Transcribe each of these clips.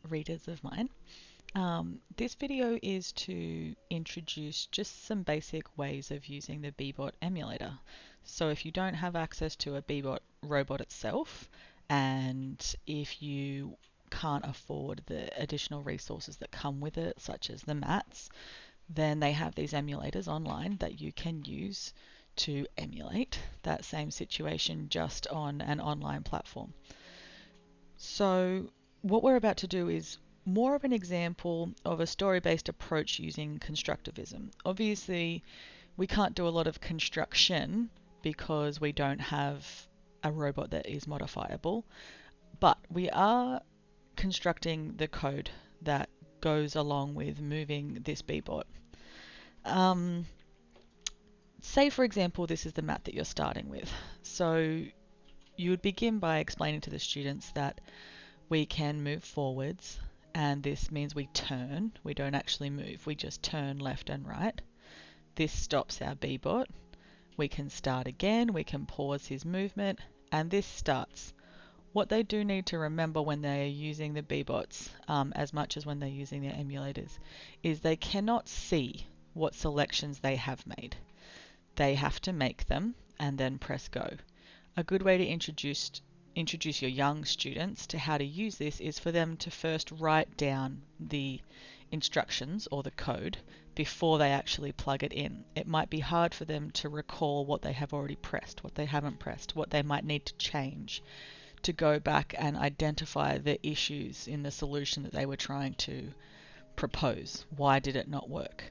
readers of mine. This video is to introduce just some basic ways of using the Bbot emulator. So if you don't have access to a Bbot robot itself, and if you can't afford the additional resources that come with it, such as the mats, then they have these emulators online that you can use to emulate that same situation just on an online platform. So what we're about to do is more of an example of a story-based approach using constructivism. Obviously, we can't do a lot of construction because we don't have a robot that is modifiable, but we are constructing the code that goes along with moving this Bbot. Say, for example, this is the mat that you're starting with. So you would begin by explaining to the students that we can move forwards, and this means we turn. We don't actually move, we just turn left and right. This stops our Bbot. We can start again, we can pause his movement, and this starts. What they do need to remember when they are using the Bbots, as much as when they're using their emulators, is they cannot see what selections they have made. They have to make them and then press go. A good way to introduce your young students to how to use this is for them to first write down the instructions or the code before they actually plug it in. It might be hard for them to recall what they have already pressed, what they haven't pressed, what they might need to change, to go back and identify the issues in the solution that they were trying to propose. Why did it not work?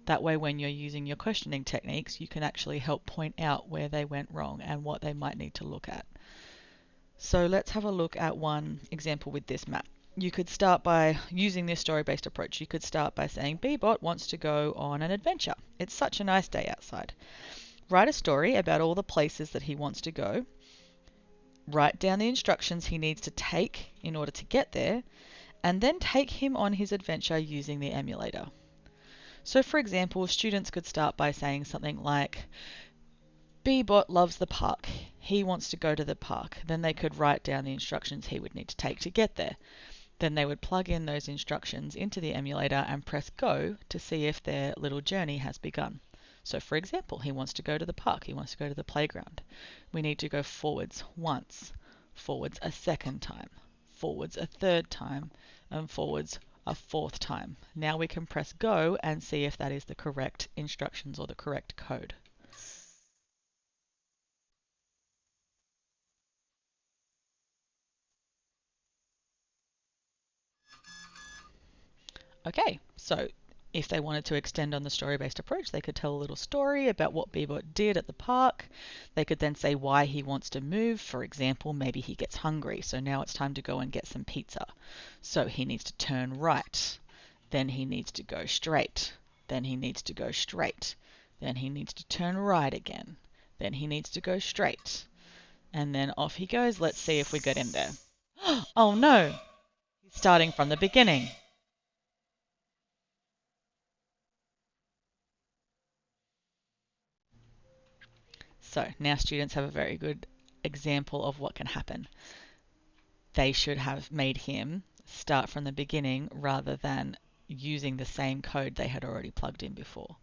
That way, when you're using your questioning techniques, you can actually help point out where they went wrong and what they might need to look at. So let's have a look at one example with this map. You could start by using this story-based approach. You could start by saying Bbot wants to go on an adventure. It's such a nice day outside. Write a story about all the places that he wants to go. Write down the instructions he needs to take in order to get there, and then take him on his adventure using the emulator. So for example, students could start by saying something like, Bbot loves the park. He wants to go to the park. Then they could write down the instructions he would need to take to get there. Then they would plug in those instructions into the emulator and press go to see if their little journey has begun. So for example, he wants to go to the park. He wants to go to the playground. We need to go forwards once, forwards a second time, forwards a third time, and forwards a fourth time. Now we can press go and see if that is the correct instructions or the correct code. Okay, so if they wanted to extend on the story-based approach, they could tell a little story about what Bbot did at the park. They could then say why he wants to move. For example, maybe he gets hungry, so now it's time to go and get some pizza. So he needs to turn right. Then he needs to go straight. Then he needs to go straight. Then he needs to turn right again. Then he needs to go straight. And then off he goes. Let's see if we get in there. Oh no! He's starting from the beginning. So now students have a very good example of what can happen. They should have made him start from the beginning rather than using the same code they had already plugged in before.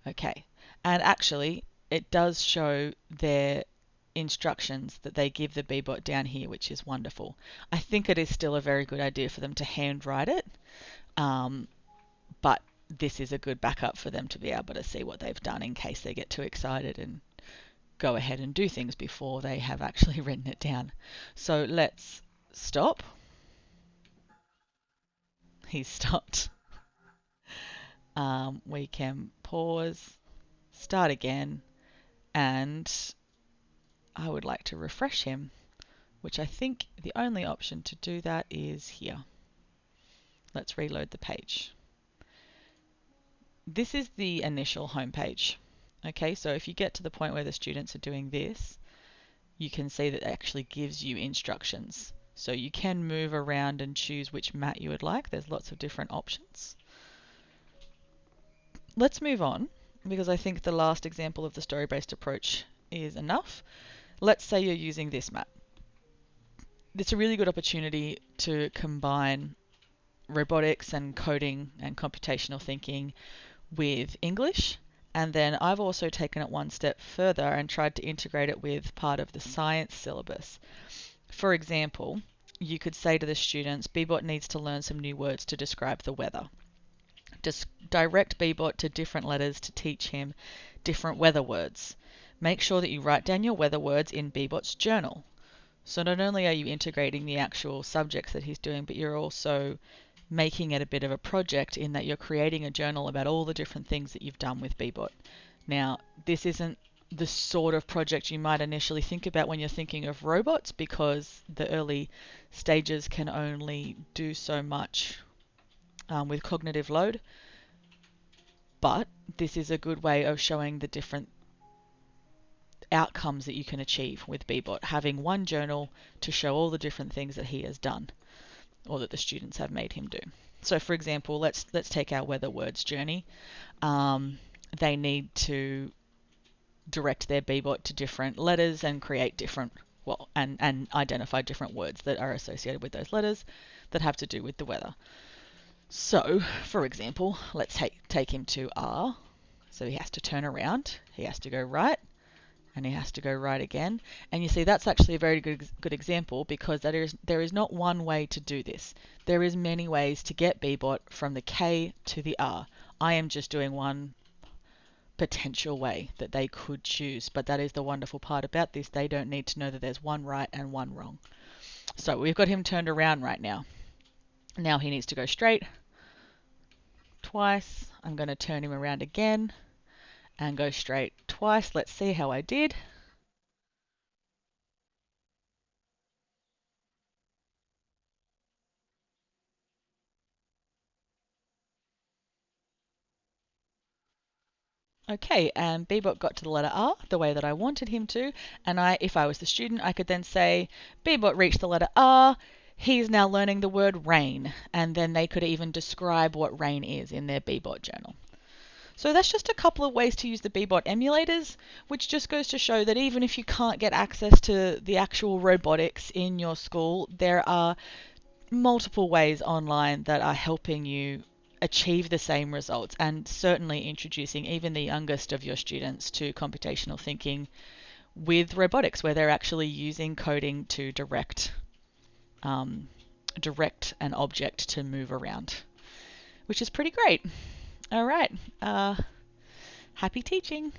Okay, and actually it does show their instructions that they give the Bbot down here, which is wonderful. I think it is still a very good idea for them to handwrite it, but this is a good backup for them to be able to see what they've done in case they get too excited and go ahead and do things before they have actually written it down. So let's stop. He's stopped. We can pause, start again, and I would like to refresh him, which I think the only option to do that is here. Let's reload the page. This is the initial home page. Okay, so if you get to the point where the students are doing this, you can see that it actually gives you instructions. So you can move around and choose which mat you would like. There's lots of different options. Let's move on, because I think the last example of the story-based approach is enough. Let's say you're using this mat. It's a really good opportunity to combine robotics and coding and computational thinking with English. And then I've also taken it one step further and tried to integrate it with part of the science syllabus. For example, you could say to the students, Bbot needs to learn some new words to describe the weather. Just direct Bbot to different letters to teach him different weather words. Make sure that you write down your weather words in Bbot's journal. So not only are you integrating the actual subjects that he's doing, but you're also making it a bit of a project in that you're creating a journal about all the different things that you've done with Bbot. Now, this isn't the sort of project you might initially think about when you're thinking of robots, because the early stages can only do so much with cognitive load. But this is a good way of showing the different outcomes that you can achieve with Bbot, having one journal to show all the different things that he has done or that the students have made him do. So for example, let's take our weather words journey. They need to direct their Bbot to different letters and create different, and identify different words that are associated with those letters that have to do with the weather. So, for example, let's take him to R. So he has to turn around, he has to go right, and he has to go right again. And you see, that's actually a very good example, because there is not one way to do this. There is many ways to get Bbot from the K to the R. I am just doing one potential way that they could choose, but that is the wonderful part about this. They don't need to know that there's one right and one wrong. So we've got him turned around right now. Now he needs to go straight twice. I'm going to turn him around again and go straight twice. Let's see how I did. Okay, and Bbot got to the letter R the way that I wanted him to, and if I was the student, I could then say, Bbot reached the letter R, he's now learning the word rain, and then they could even describe what rain is in their Bbot journal. So that's just a couple of ways to use the Bbot emulators, which just goes to show that even if you can't get access to the actual robotics in your school, there are multiple ways online that are helping you achieve the same results, and certainly introducing even the youngest of your students to computational thinking with robotics, where they're actually using coding to direct an object to move around, which is pretty great. All right, happy teaching.